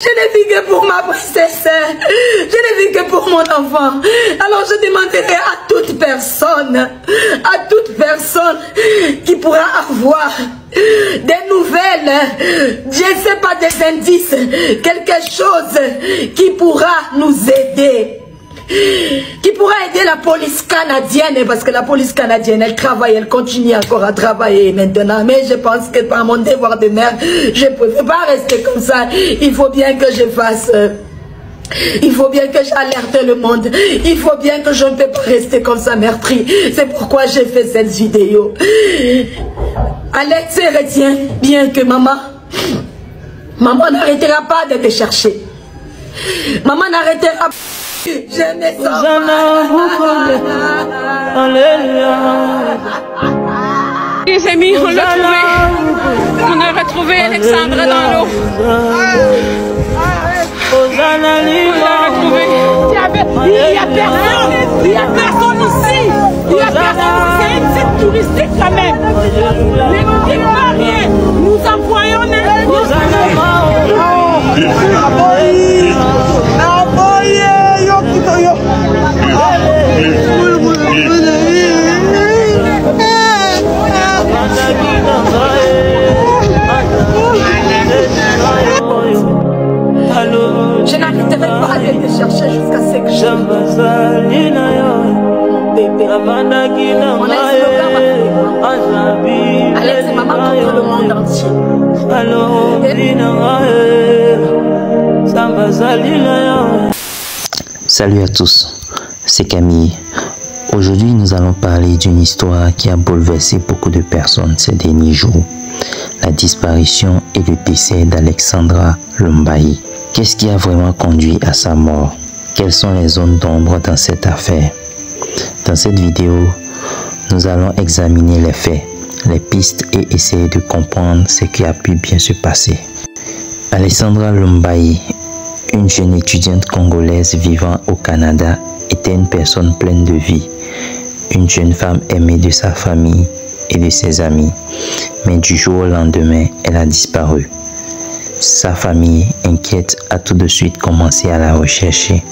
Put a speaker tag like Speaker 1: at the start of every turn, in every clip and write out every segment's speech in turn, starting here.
Speaker 1: Je n'ai vu que pour ma princesse, je n'ai vu que pour mon enfant. Alors je demanderai à toute personne qui pourra avoir des nouvelles, je ne sais pas, des indices, quelque chose qui pourra nous aider. Qui pourra aider la police canadienne, parce que la police canadienne, elle travaille, elle continue encore à travailler maintenant. Mais je pense que par mon devoir de mère, je ne peux pas rester comme ça. Il faut bien que je fasse... Il faut bien que j'alerte le monde. Il faut bien que je ne peux pas rester comme ça meurtri. C'est pourquoi j'ai fait cette vidéo. Alex, retiens bien que maman n'arrêtera pas de te chercher. Maman n'arrêtera pas. Je me sens
Speaker 2: les amis, on l'a trouvé. On a retrouvé Alexandra dans l'eau. On l'a retrouvé. Il y a personne ici. Il y a personne. C'est une site touristique quand même. Ne nous dites pas rien. Nous envoyons
Speaker 1: je n'arrêterai pas de te chercher jusqu'à ce que je bébé. Alex et maman contre le monde entier.
Speaker 3: Salut à tous, c'est Camille. Aujourd'hui, nous allons parler d'une histoire qui a bouleversé beaucoup de personnes ces derniers jours. La disparition et le décès d'Alexandra Lumbayi. Qu'est-ce qui a vraiment conduit à sa mort? Quelles sont les zones d'ombre dans cette affaire? Dans cette vidéo, nous allons examiner les faits, les pistes et essayer de comprendre ce qui a pu bien se passer. Alexandra Lumbayi, une jeune étudiante congolaise vivant au Canada, était une personne pleine de vie, une jeune femme aimée de sa famille et de ses amis. Mais du jour au lendemain, elle a disparu. Sa famille, inquiète, a tout de suite commencé à la rechercher.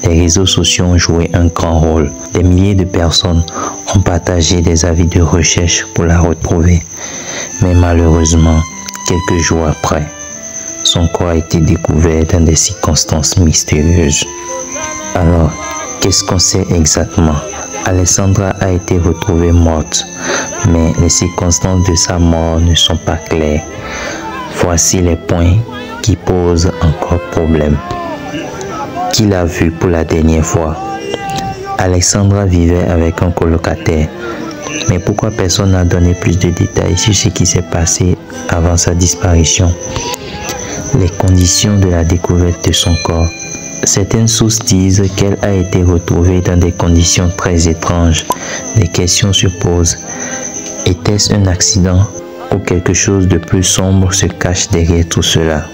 Speaker 3: Les réseaux sociaux ont joué un grand rôle. Des milliers de personnes ont partagé des avis de recherche pour la retrouver. Mais malheureusement, quelques jours après, son corps a été découvert dans des circonstances mystérieuses. Alors, qu'est-ce qu'on sait exactement? Alexandra a été retrouvée morte, mais les circonstances de sa mort ne sont pas claires. Voici les points qui posent encore problème. Qui l'a vue pour la dernière fois? Alexandra vivait avec un colocataire. Mais pourquoi personne n'a donné plus de détails sur ce qui s'est passé avant sa disparition? Les conditions de la découverte de son corps. Certaines sources disent qu'elle a été retrouvée dans des conditions très étranges. Des questions se posent. Était-ce un accident ou quelque chose de plus sombre se cache derrière tout cela?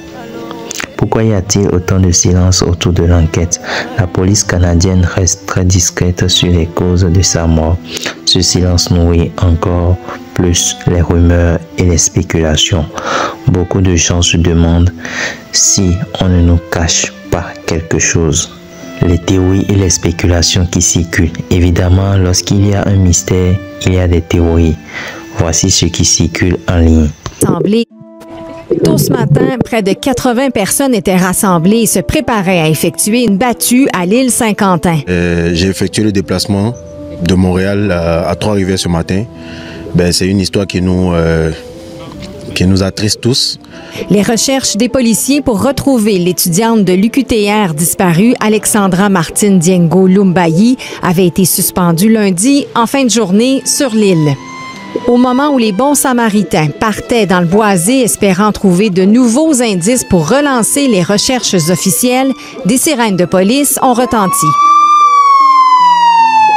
Speaker 3: Pourquoi y a-t-il autant de silence autour de l'enquête? La police canadienne reste très discrète sur les causes de sa mort. Ce silence nourrit encore plus les rumeurs et les spéculations. Beaucoup de gens se demandent si on ne nous cache pas quelque chose. Les théories et les spéculations qui circulent. Évidemment, lorsqu'il y a un mystère, il y a des théories. Voici ce qui circule en ligne.
Speaker 4: Tôt ce matin, près de 80 personnes étaient rassemblées et se préparaient à effectuer une battue à l'île Saint-Quentin.
Speaker 5: J'ai effectué le déplacement de Montréal à Trois-Rivières ce matin. C'est une histoire qui nous attriste tous.
Speaker 4: Les recherches des policiers pour retrouver l'étudiante de l'UQTR disparue, Alexandra Martine Diengo Lumbayi, avaient été suspendues lundi en fin de journée sur l'île. Au moment où les bons samaritains partaient dans le boisé espérant trouver de nouveaux indices pour relancer les recherches officielles, des sirènes de police ont retenti.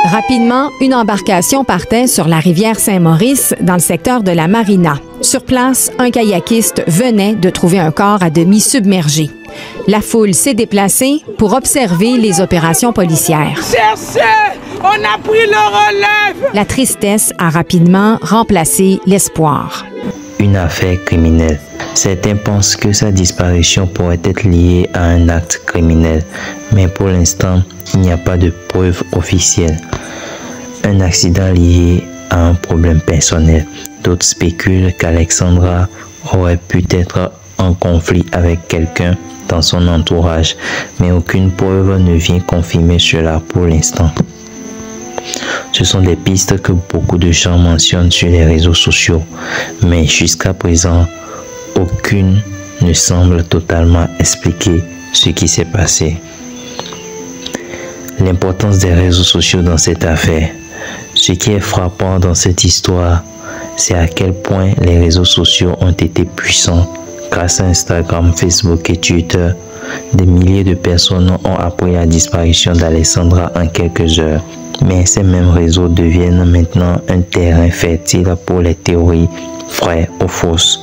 Speaker 4: Rapidement, une embarcation partait sur la rivière Saint-Maurice dans le secteur de la Marina. Sur place, un kayakiste venait de trouver un corps à demi submergé. La foule s'est déplacée pour observer les opérations policières.
Speaker 2: Cherchez! On a pris le relève!
Speaker 4: La tristesse a rapidement remplacé l'espoir.
Speaker 3: une affaire criminelle. Certains pensent que sa disparition pourrait être liée à un acte criminel, mais pour l'instant, il n'y a pas de preuves officielles. Un accident lié à un problème personnel. D'autres spéculent qu'Alexandra aurait pu être en conflit avec quelqu'un dans son entourage, mais aucune preuve ne vient confirmer cela pour l'instant. Ce sont des pistes que beaucoup de gens mentionnent sur les réseaux sociaux, mais jusqu'à présent, aucune ne semble totalement expliquer ce qui s'est passé. L'importance des réseaux sociaux dans cette affaire. Ce qui est frappant dans cette histoire, c'est à quel point les réseaux sociaux ont été puissants. Grâce à Instagram, Facebook et Twitter, des milliers de personnes ont appris la disparition d'Alexandra en quelques heures. Mais ces mêmes réseaux deviennent maintenant un terrain fertile pour les théories vraies ou fausses.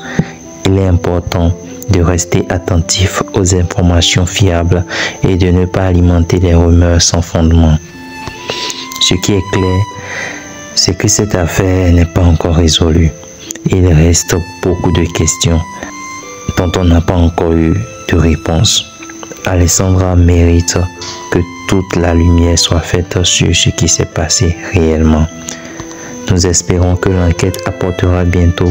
Speaker 3: Il est important de rester attentif aux informations fiables et de ne pas alimenter les rumeurs sans fondement. Ce qui est clair, c'est que cette affaire n'est pas encore résolue. Il reste beaucoup de questions dont on n'a pas encore eu de réponse. Alexandra mérite que toute la lumière soit faite sur ce qui s'est passé réellement. Nous espérons que l'enquête apportera bientôt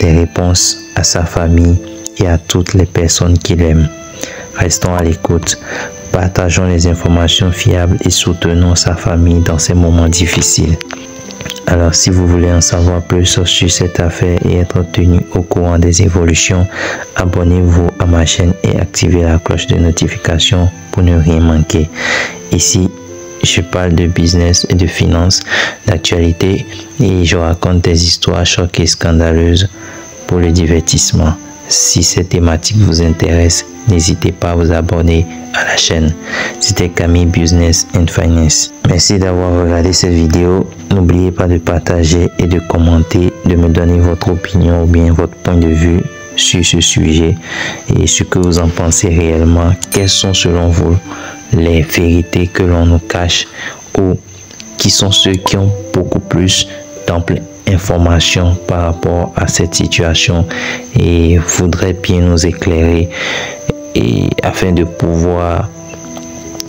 Speaker 3: des réponses à sa famille et à toutes les personnes qui l'aiment. Restons à l'écoute, partageons les informations fiables et soutenons sa famille dans ces moments difficiles. Alors, si vous voulez en savoir plus sur cette affaire et être tenu au courant des évolutions, abonnez-vous à ma chaîne et activez la cloche de notification pour ne rien manquer. Ici, je parle de business et de finances, d'actualité et je raconte des histoires choquées et scandaleuses pour le divertissement. Si cette thématique vous intéresse, n'hésitez pas à vous abonner à la chaîne. C'était Camille Business and Finance. Merci d'avoir regardé cette vidéo. N'oubliez pas de partager et de commenter, de me donner votre opinion ou bien votre point de vue sur ce sujet et ce que vous en pensez réellement. Quelles sont selon vous les vérités que l'on nous cache ou qui sont ceux qui ont beaucoup plus d'ample informations par rapport à cette situation et voudraient bien nous éclairer et afin de pouvoir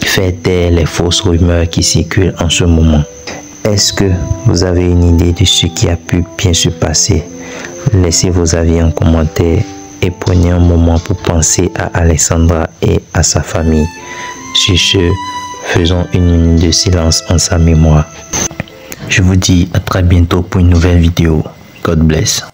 Speaker 3: faire taire les fausses rumeurs qui circulent en ce moment. Est-ce que vous avez une idée de ce qui a pu bien se passer? Laissez vos avis en commentaire et prenez un moment pour penser à Alexandra et à sa famille. Sur ce, faisons une minute de silence en sa mémoire. Je vous dis à très bientôt pour une nouvelle vidéo. God bless.